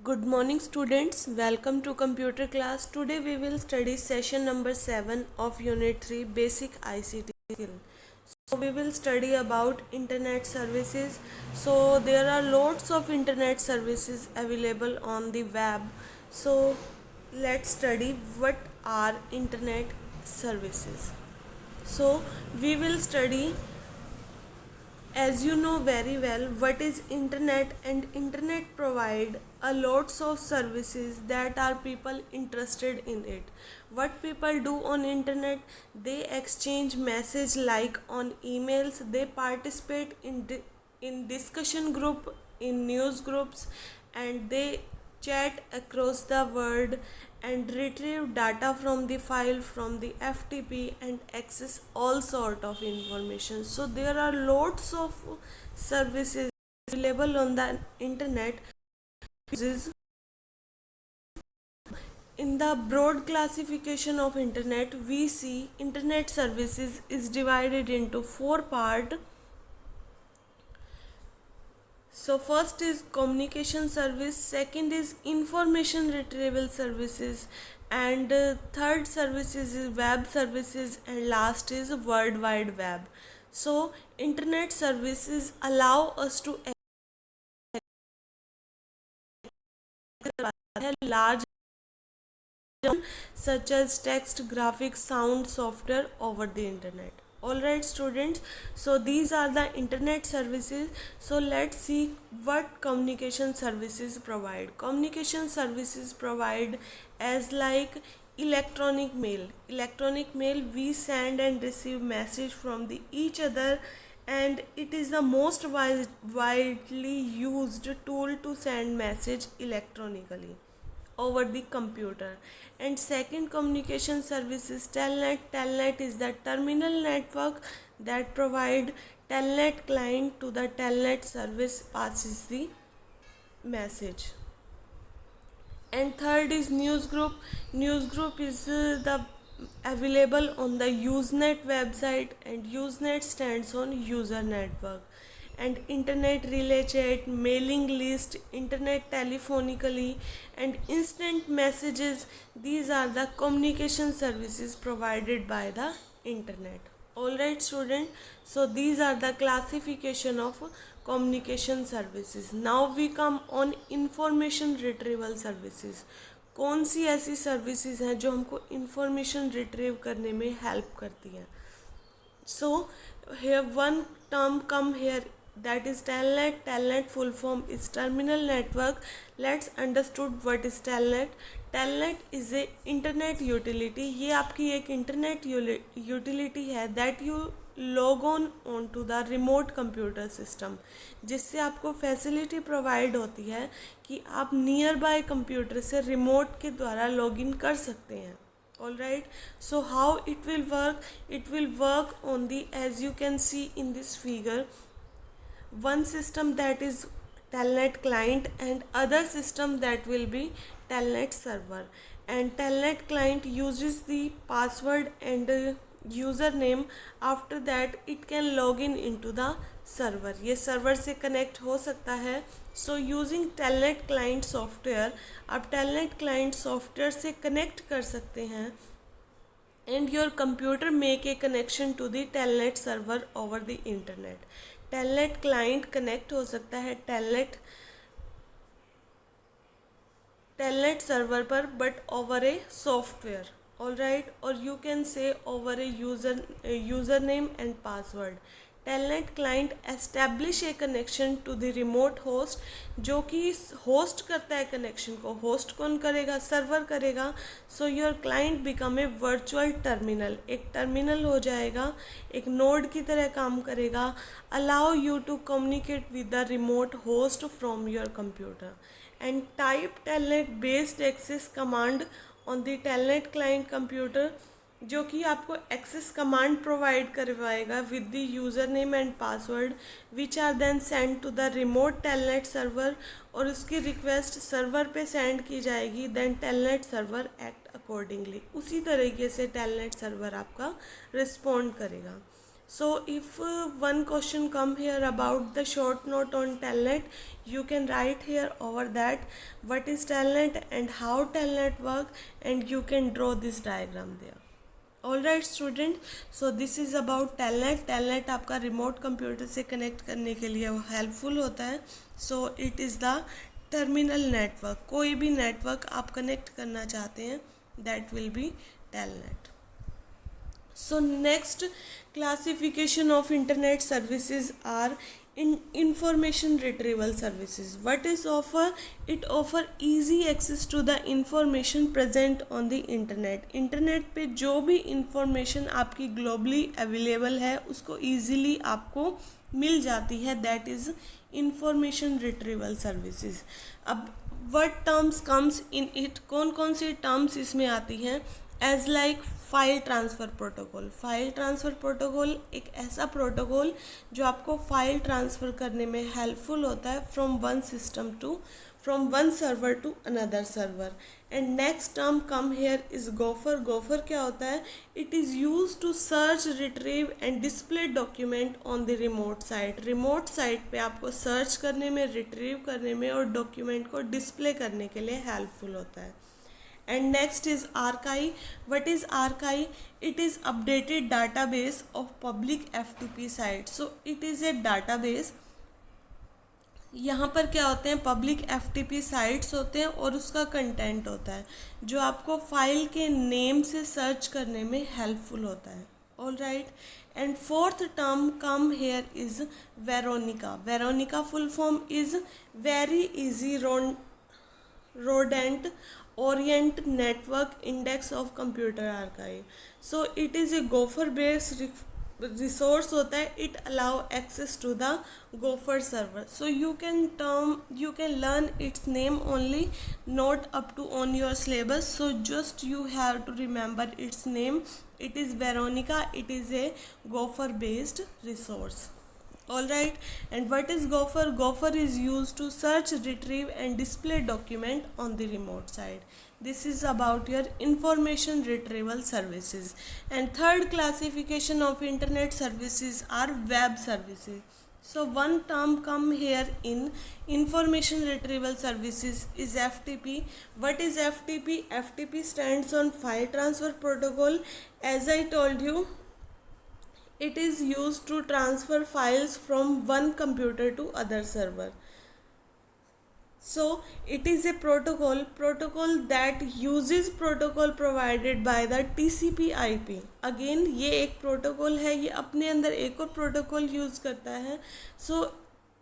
Good morning students, welcome to computer class. Today we will study session number 7 of unit 3 basic ICT skill. So we will study about internet services. So there are lots of internet services available on the web. So let's study what are internet services. So we will study, as you know very well, what is internet, and internet provide a lots of services that are people interested in it. What people do on internet, they exchange message like on emails, they participate in discussion group, in news groups, and they chat across the world and retrieve data from the file from the FTP and access all sort of information. So there are lots of services available on the internet. In the broad classification of internet, we see internet services is divided into four parts. So first is communication service, second is information retrieval services, and third services is web services, and last is World Wide Web. So internet services allow us to access large such as text, graphics, sound, software over the internet. Alright students, so these are the internet services. So let's see what communication services provide. Communication services provide as like electronic mail. Electronic mail, we send and receive message from the each other, and it is the most widely used tool to send message electronically over the computer. And second communication service is telnet. Telnet is the terminal network that provide telnet client to the telnet service passes the message. And third is newsgroup. Newsgroup is the available on the Usenet website, and Usenet stands on user network. And internet relay chat, mailing list, internet telephonically, and instant messages, these are the communication services provided by the internet. Alright student, so these are the classification of communication services. Now we come on information retrieval services. कौन सी ऐसी services हैं जो हमको information retrieve करने में help करती हैं? So here one term come here, that is telnet. Telnet full form is terminal network. Let's understood what is telnet. Telnet is a internet utility. ये आपकी एक internet utility है that you log on to the remote computer system, जिससे आपको facility provide होती है कि आप नियर बाय कंप्यूटर से रिमोट के द्वारा लॉगिन कर सकते हैं. Alright, so how it will work? It will work on the, as you can see in this figure, one system that is telnet client and other system that will be telnet server. And telnet client uses the password and username. After that it can log in into the server, ये server से connect हो सकता है. So using telnet client software, आप telnet client software से connect कर सकते हैं, and your computer make a connection to the telnet server over the internet. Telnet client connect हो सकता है टेलनेट सर्वर पर, but over a software. Alright, और you can say over a user name and password. Telnet client establish a connection to the remote host, जो कि host करता है connection को. होस्ट कौन करेगा? सर्वर करेगा. So your client become a virtual terminal, एक टर्मिनल हो जाएगा, एक नोड की तरह काम करेगा. Allow you to communicate with the remote host from your computer. And type telnet based access command on the telnet client computer, जो कि आपको एक्सेस कमांड प्रोवाइड करवाएगा with the user name and password, which are then send to the remote telnet server, और उसकी request server पे send की जाएगी. Then telnet server act accordingly, उसी तरीके से टेलनेट सर्वर आपका रिस्पॉन्ड करेगा. So if one question come here about the short note on telnet, you can write here over that what is telnet and how telnet work, and you can draw this diagram there. All right student, so this is about telnet. Telnet आपका remote computer से connect करने के लिए helpful होता है. So it is the terminal network. कोई भी network आप कनेक्ट करना चाहते हैं, that will B telnet. So next classification of internet services are in information retrieval services. What is offer? It offer easy access to the information present on the internet. Internet पे जो भी information आपकी globally available है उसको easily आपको मिल जाती है. That is information retrieval services. अब what terms comes in it, कौन कौन सी टर्म्स इसमें आती हैं? As like file transfer protocol. File transfer protocol एक ऐसा प्रोटोकॉल जो आपको फाइल ट्रांसफ़र करने में हेल्पफुल होता है from one server to another server. And next term come here is gopher. Gopher क्या होता है? It is use to search, retrieve and display document on the remote site. Remote site पे आपको search करने में, retrieve करने में और डॉक्यूमेंट को डिस्प्ले करने के लिए हेल्पफुल होता है. And next is archive. What is archive? It is updated database of public FTP sites. So it is a database. यहाँ पर क्या होते हैं? पब्लिक FTP साइट्स होते हैं और उसका कंटेंट होता है जो आपको फाइल के नेम से सर्च करने में हेल्पफुल होता है. All right. And fourth term come here is Veronica. Veronica full form is very easy rodent orient network index of computer archive. So it is a gopher based resource होता है. it allow access to the gopher server. So you can learn its name only, not up to on your syllabus. So just you have to remember its name. It is Veronica. It is a gopher based resource. Alright, and what is Gopher? Gopher is used to search, retrieve and display document on the remote side. This is about your information retrieval services. And third classification of internet services are web services. So one term come here in information retrieval services is FTP. What is FTP? FTP stands on file transfer protocol. As I told you, it is used to transfer files from one computer to other server. So it is a protocol that uses protocol provided by the TCP/IP. Again ये एक protocol है, ये अपने अंदर एक और protocol use करता है. So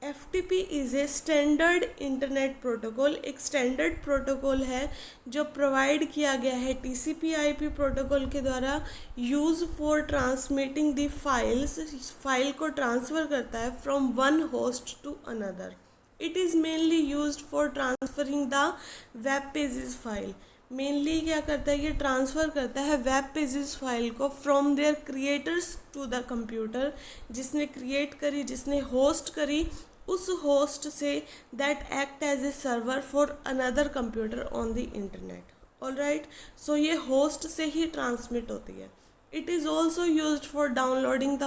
FTP is a standard internet protocol. एक स्टैंडर्ड प्रोटोकॉल है जो प्रोवाइड किया गया है TCP/IP प्रोटोकॉल के द्वारा. Use for transmitting the files. File को ट्रांसफ़र करता है from one host to another. It is mainly used for transferring the web pages file. Mainly क्या करता है? ये ट्रांसफ़र करता है वेब पेजेस फाइल को from their creators to the computer. जिसने क्रिएट करी, जिसने होस्ट करी, उस होस्ट से that act as a server for another computer on the internet. All right. सो ये होस्ट से ही ट्रांसमिट होती है. It is also used for downloading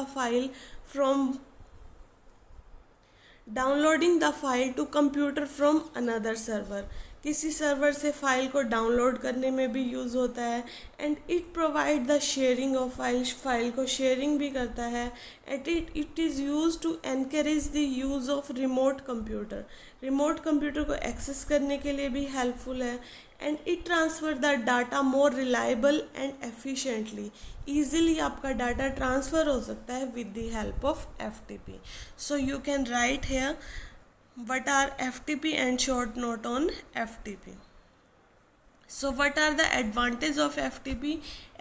the file to computer from another server. किसी सर्वर से फाइल को download करने में भी यूज़ होता है. And it provide the sharing of file को शेयरिंग भी करता है. And it is use to encourage the use of remote computer. Remote computer को एक्सेस करने के लिए भी हेल्पफुल है. And it transfer the data more reliable and efficiently. Easily आपका डाटा ट्रांसफ़र हो सकता है with the help of FTP. So you can write here what are FTP and short note on FTP. So what are the advantages of FTP?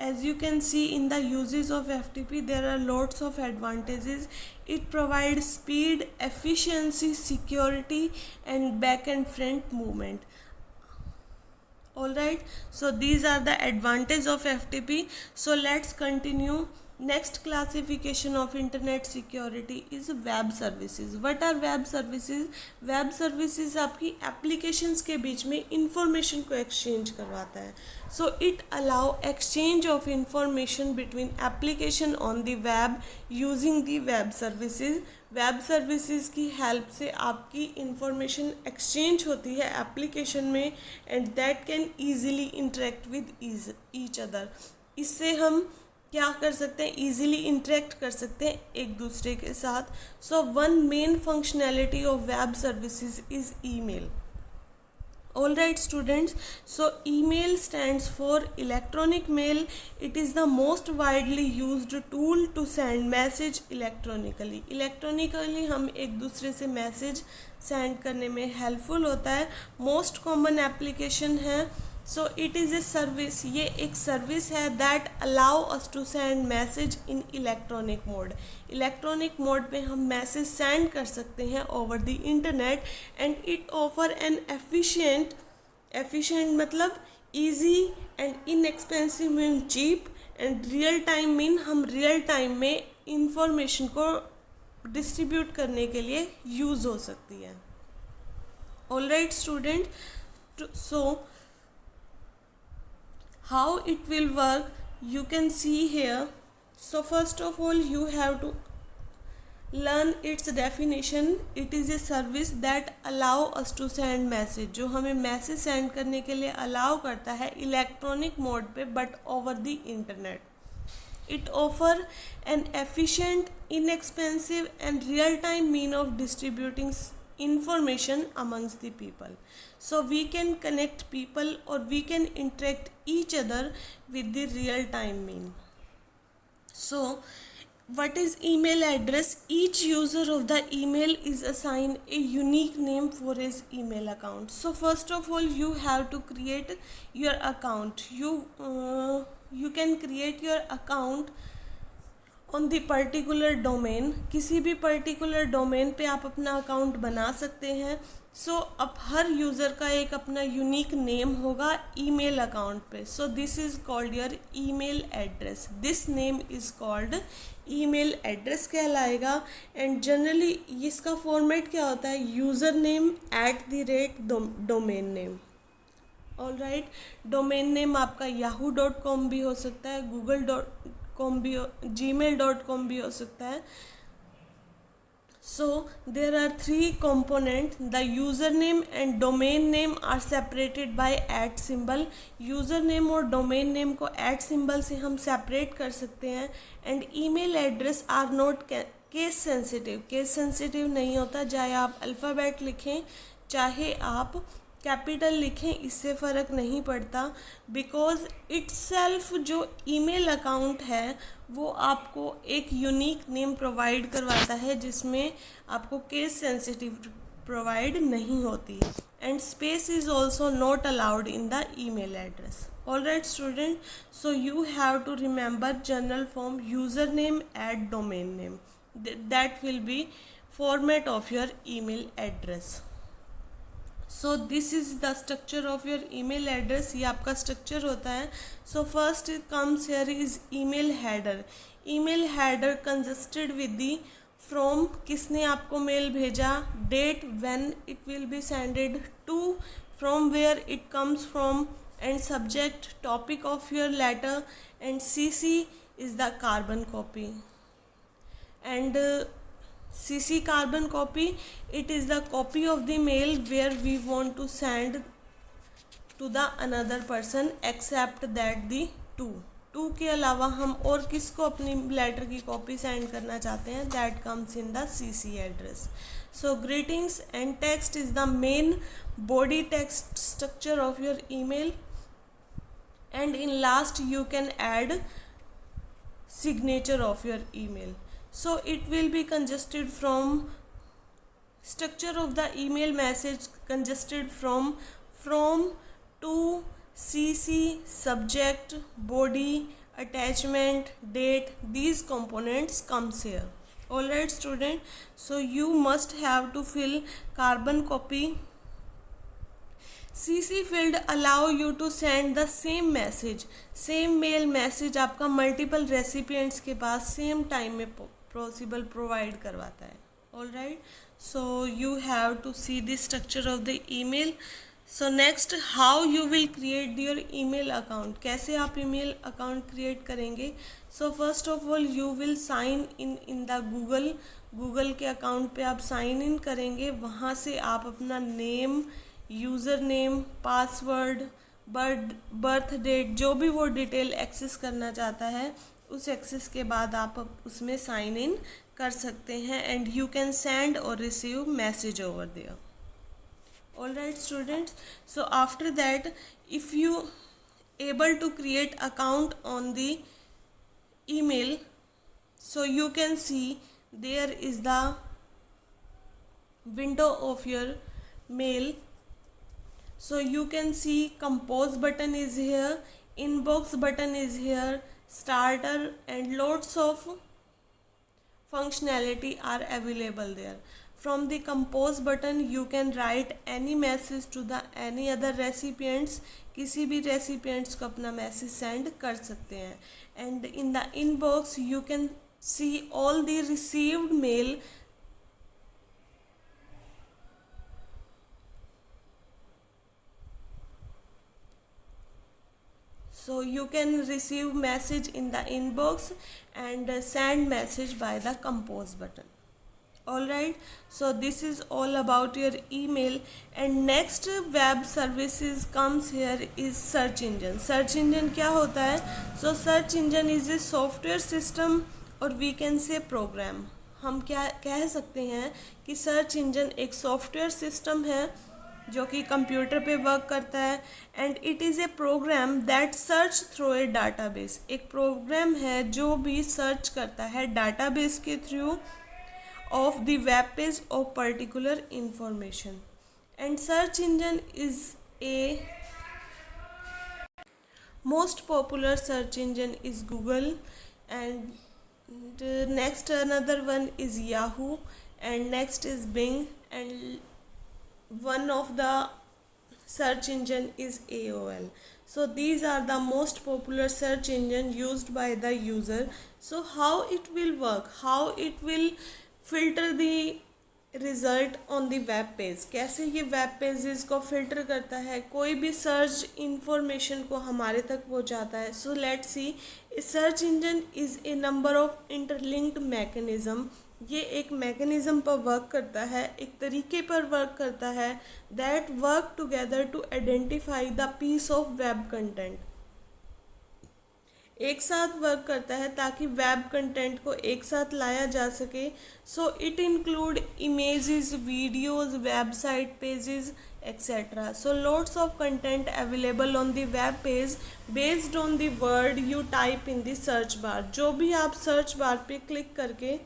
As you can see in the uses of FTP, there are lots of advantages. It provides speed, efficiency, security and back and front movement. Alright, so these are the advantages of FTP. So let's continue Next classification of internet security is web services. What are web services? Web services आपकी applications के बीच में information को exchange करवाता है. So it allow exchange of information between application on the web using the web services. Web services की help से आपकी information exchange होती है एप्लीकेशन में and that can easily interact with each other. इससे हम क्या कर सकते हैं, ईजिली इंटरेक्ट कर सकते हैं एक दूसरे के साथ. So one main functionality of web services is email. All right students, so email stands for electronic mail. It is the most widely used tool to send message electronically. Electronically हम एक दूसरे से मैसेज सेंड करने में helpful होता है. Most common application है. So it is a service, ये एक सर्विस है that allow us to send message in electronic mode. Electronic mode पे हम मैसेज सेंड कर सकते हैं over the internet and it offer an efficient मतलब easy and inexpensive mean cheap and real time mean हम real time में information को distribute करने के लिए यूज़ हो सकती है. All right student, so how it will work you can see here. So first of all you have to learn its definition. It is a service that allow us to send message, जो हमें message send करने के लिए allow करता है electronic mode पे but over the internet. It offer an efficient, inexpensive and real-time mean of distributing information amongst the people. So we can connect people or we can interact each other with the real-time mean. So what is email address? Each user of the email is assigned a unique name for his email account. So first of all you have to create your account. You can create your account on the particular domain. किसी भी particular domain पे आप अपना account बना सकते हैं. सो अब हर user का एक अपना यूनिक नेम होगा ईमेल अकाउंट पे. सो this is called your email address. This name is called email address कहलाएगा. एंड जनरली इसका फॉर्मेट क्या होता है, user name @ domain name. All right, domain name आपका yahoo.com भी हो सकता है, google.com भी, gmail.com भी हो सकता है. So there are three components. The username and domain name are separated by @ symbol. username और domain name को @ symbol से हम separate कर सकते हैं. and email address are not case sensitive. case sensitive नहीं होता, चाहे आप अल्फ़ाबेट लिखें चाहे आप कैपिटल लिखें, इससे फ़र्क नहीं पड़ता. बिकॉज इट्सेल्फ जो ईमेल अकाउंट है वो आपको एक यूनिक नेम प्रोवाइड करवाता है जिसमें आपको केस सेंसिटिव प्रोवाइड नहीं होती. And space is also not allowed in the email address. All right student, so you have to remember general form user name @ domain name. That will be format of your email address. So this is the structure of your email address. ये आपका structure होता है. So first comes here is email header. Email header consisted with the from, किसने आपको mail भेजा, date when it will be sended to, from where it comes from, and subject topic of your letter, and CC is the carbon copy. And CC carbon copy, it is the copy of the mail where we want to send to the another person except that the two के अलावा हम और किसको अपनी letter की copy send करना चाहते हैं, that comes in the CC address. So greetings and text is the main body text structure of your email, and in last you can add signature of your email. So it will be congested from, structure of the email message congested from, to, CC, subject, body, attachment, date. These components comes here. All right student, so you must have to fill carbon copy, CC field allow you to send the same message, same mail message आपका multiple recipients के पास same time में possible provide करवाता है. All right, so you have to see the structure of the email. So next, how you will create your email account, कैसे आप email account create करेंगे. So first of all you will sign in the Google के account पे आप sign in करेंगे. वहाँ से आप अपना name, user name, password, birth date, जो भी वो डिटेल एक्सेस करना चाहता है उस एक्सेस के बाद आप उसमें साइन इन कर सकते हैं. एंड यू कैन सेंड और receive message over there. All right students, so after that if you able to create account on the email, so you can see there is the window of your mail. So you can see compose button is here, inbox button is here, starter, and lots of functionality are available there. From the compose button you can write any message to the any other recipients. किसी भी recipients को अपना message send कर सकते हैं. And in the inbox you can see all the received mail. So you can receive message in the inbox and send message by the compose button. Alright, so this is all about your email. And next web services comes here is search engine. Search engine क्या होता है? So search engine is a software system और we can say program. हम क्या कह सकते हैं कि सर्च इंजन एक सॉफ्टवेयर सिस्टम है जो कि कंप्यूटर पे वर्क करता है. And it is a program that search through a database. एक प्रोग्राम है जो भी सर्च करता है डाटाबेस के through of the web page of particular information. And search engine is a most popular search engine is Google, and next another one is Yahoo, and next is Bing, and one of the search engine is AOL. So these are the most popular search engine used by the user. So how it will work, how it will filter the result on the web page, कैसे ये web pages को filter करता है, कोई भी search information को हमारे तक पहुंचाता है. So let's see, search engine is A number of interlinked mechanism. ये एक मैकेनिज़्म पर वर्क करता है, एक तरीके पर वर्क करता है that work together to identify the piece of web content. एक साथ वर्क करता है ताकि वेब कंटेंट को एक साथ लाया जा सके. So it include images, videos, website pages etcetera. So lots of content available on the web page based on the word you type in the search bar. जो भी आप सर्च बार पे क्लिक करके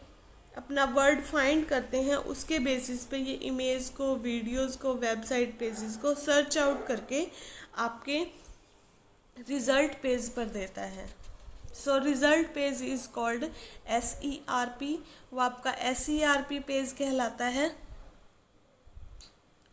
अपना वर्ड फाइंड करते हैं उसके basis पे ये इमेज को, वीडियोस को, वेबसाइट पेजेस को सर्च आउट करके आपके रिज़ल्ट पेज पर देता है. So result page is called SERP. वो आपका SERP पेज कहलाता है.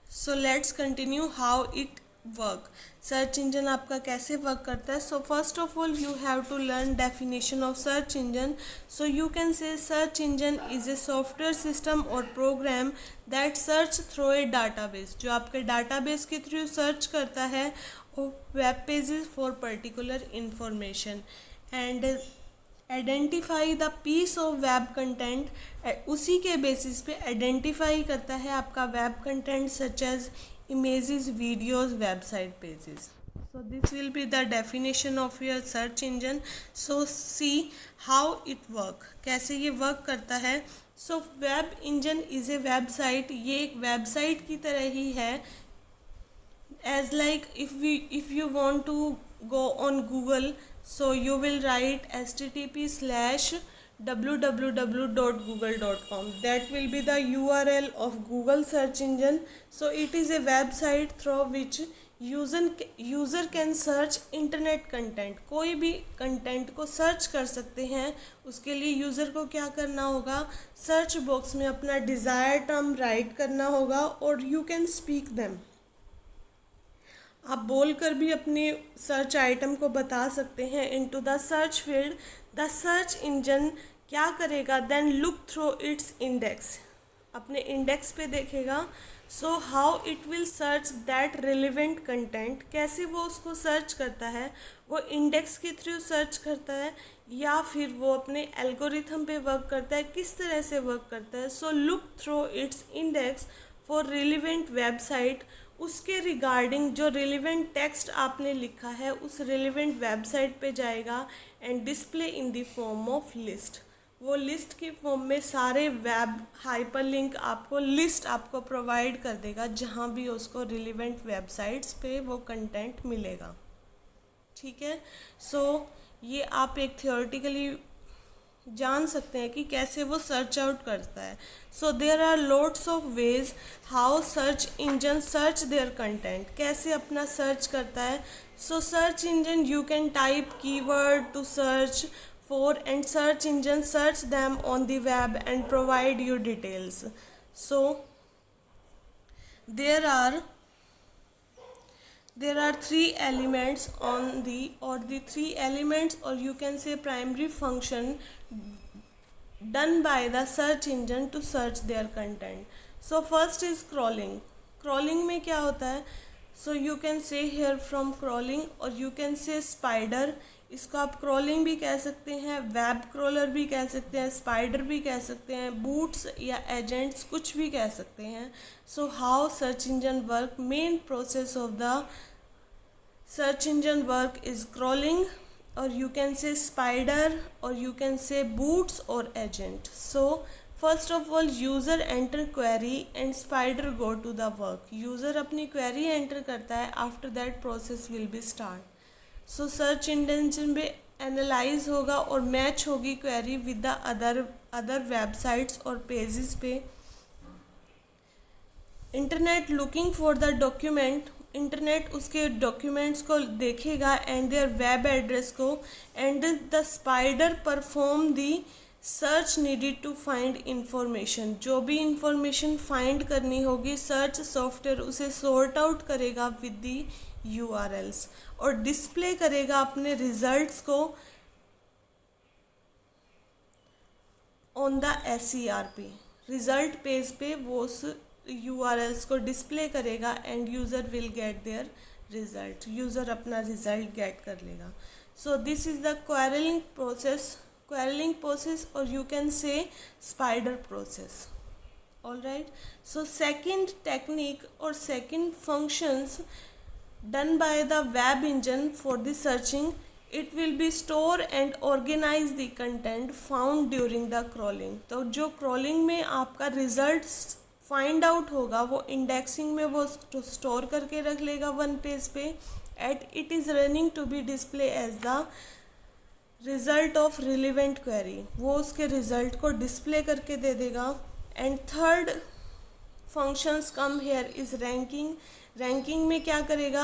So let's continue how it work. Search engine आपका कैसे वर्क करता है. So first of all you have to learn definition of search engine. So you can say search engine is a software system और program that search through a database. जो आपके database के through search करता है web pages for particular information and identify the piece of web content. उसी के basis पे identify करता है आपका web content such as images, videos, website pages. So this will be the definition of your search engine. So see how it work, कैसे ये work करता है. So web engine is a website. ये एक website की तरह ही है. As like if you want to go on Google, so you will write http://www.google.com. that will be the URL of Google search engine. So it is a website through which user can search internet content. कोई भी content को search कर सकते हैं. उसके लिए user को क्या करना होगा, सर्च बॉक्स में अपना डिज़ायर टर्म राइट करना होगा और यू कैन स्पीक देम. आप बोलकर भी अपनी सर्च आइटम को बता सकते हैं। Into the search field, the search engine क्या करेगा, then look through its index, अपने इंडेक्स पे देखेगा। So how it will search that relevant content, कैसे वो उसको सर्च करता है, वो इंडेक्स के थ्रू सर्च करता है या फिर वो अपने एल्गोरिथम पे वर्क करता है, किस तरह से वर्क करता है। So look through its index for relevant website, उसके रिगार्डिंग जो रिलेवेंट टेक्स्ट आपने लिखा है उस रिलेवेंट वेबसाइट पे जाएगा and display in the form of list, वो लिस्ट की फॉर्म में सारे वेब हाइपरलिंक आपको लिस्ट आपको प्रोवाइड कर देगा जहाँ भी उसको रिलेवेंट वेबसाइट्स पे वो कंटेंट मिलेगा। ठीक है, सो ये आप एक थियोरेटिकली जान सकते हैं कि कैसे वो सर्च आउट करता है। So there are lots of ways how search engine search their content, कैसे अपना सर्च करता है। So search engine you can type keyword to search for and search engine search them on the web and provide you details. So there are three elements on the three elements, or you can say primary function done by the search engine to search their content. So first is crawling. Crawling में क्या होता है, so you can say here from crawling, और you can say spider, इसको आप crawling भी कह सकते हैं, वेब क्रॉलर भी कह सकते हैं, स्पाइडर भी कह सकते हैं, बूट्स या एजेंट्स कुछ भी कह सकते हैं। So how search engine work, main process of the search engine work is crawling, or you can say spider, or you can say boots or agent. So first of all user enter query and spider go to the work, user अपनी query enter करता है, after that process will be start. So search engine पे analyse होगा और match होगी query with the other websites और pages पे। Internet looking for the document, internet उसके डॉक्यूमेंट्स को देखेगा एंड देयर वेब एड्रेस को, and the spider perform the search needed to find information, जो भी इंफॉर्मेशन फाइंड करनी होगी सर्च सॉफ्टवेयर उसे सॉर्ट आउट करेगा विद दी URLs और डिस्प्ले करेगा अपने रिजल्ट्स को on the SERP, result page पे वो उस URLs को डिस्प्ले करेगा and user will get their result, user अपना रिजल्ट गेट कर लेगा। So this is the crawling process और you can say spider process. All right, so second technique और second functions done by the web engine for the searching, it will be store and organize the content found during the crawling। तो जो crawling में आपका results find out होगा वो indexing में वो store करके रख लेगा वन पेज पे, and it is running to be display as the result of relevant query, वो उसके result को display करके दे देगा। and third functions come here is ranking। Ranking में क्या करेगा,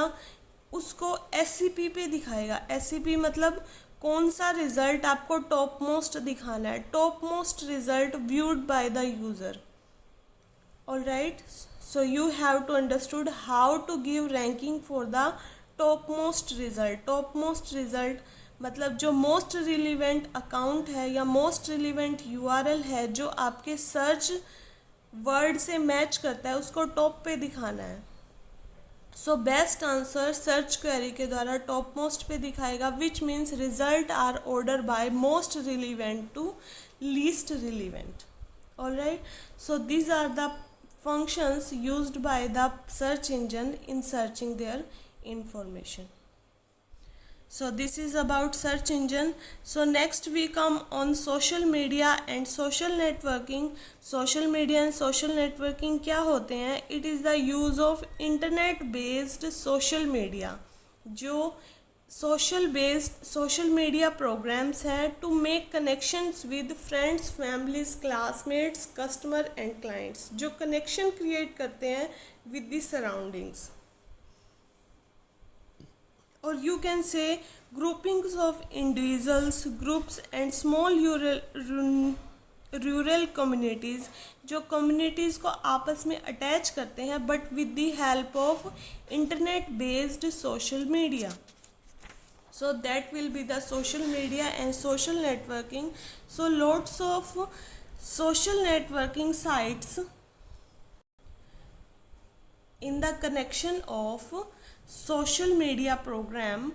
उसको SCP पे दिखाएगा। SCP मतलब कौन सा रिजल्ट आपको टॉप मोस्ट दिखाना है, top most result viewed by the user. All right, so you have to understood how to give ranking for the top most result. Top most result मतलब जो मोस्ट रिलीवेंट अकाउंट है या most relevant URL है जो आपके search word से match करता है उसको टॉप पे दिखाना है। So best answer search query के द्वारा टॉप मोस्ट पे दिखाएगा, which means result are order by most relevant to least relevant. All right, so these are the functions used by the search engine in searching their information. So this is about search engine. So next we come on social media and social networking. Social media and social networking क्या होते हैं? It is the use of internet based social media, जो social media programs हैं to make connections with friends, families, classmates, customer and clients, जो connection create करते हैं with the surroundings. Or you can say groupings of individuals, groups and small rural communities, जो communities को आपस में attach करते हैं but with the help of internet based social media. So that will be the social media and social networking. So lots of social networking sites in the connection of social media program.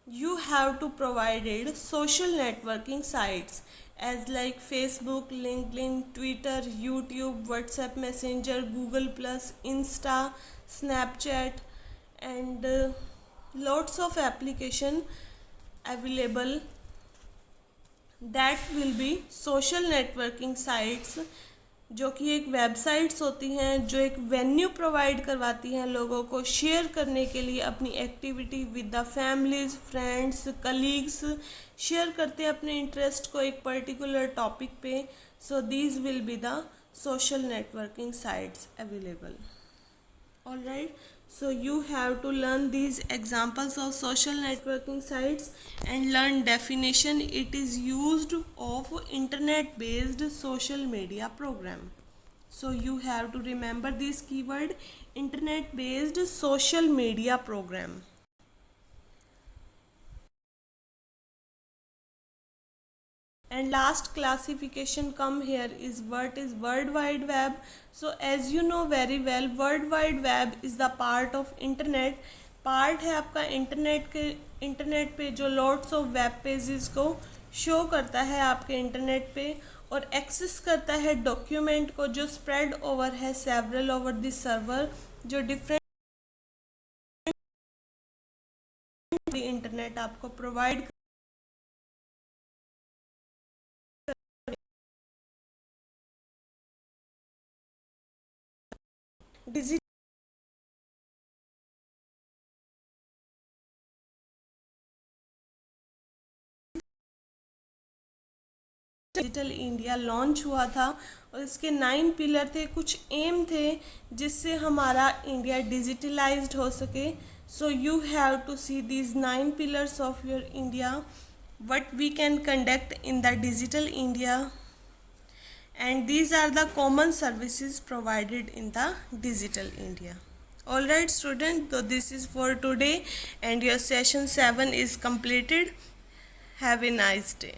You have to provided social networking sites as like Facebook, LinkedIn, Twitter, YouTube, WhatsApp Messenger, Google Plus, Insta, Snapchat, and lots of application available. That will be social networking sites, जो कि एक websites होती हैं जो एक venue provide करवाती हैं लोगों को शेयर करने के लिए अपनी activity with the families, friends, colleagues, share करते हैं अपने इंटरेस्ट को एक पर्टिकुलर टॉपिक पे. So these will be the social networking sites available. All right, so you have to learn these examples of social networking sites and learn definition. It is used of internet based social media program. So you have to remember this keyword, internet based social media program. And last classification come here is what is World Wide Web. So as you know very well, World Wide Web is the part of internet. Part है आपका internet पे जो lots of web pages को show करता है आपके internet पे और एक्सेस करता है डॉक्यूमेंट को जो स्प्रेड ओवर है सेवरल ओवर दिस सर्वर, जो डिफरेंट इंटरनेट आपको प्रोवाइड डिजिटल इंडिया लॉन्च हुआ था और इसके 9 पिलर थे, कुछ एम थे जिससे हमारा इंडिया डिजिटलाइज्ड हो सके. So you have to see these 9 pillars of your India, what we can conduct in the digital India, and these are the common services provided in the digital India. Alright student, so this is for today and your session 7 is completed. Have a nice day.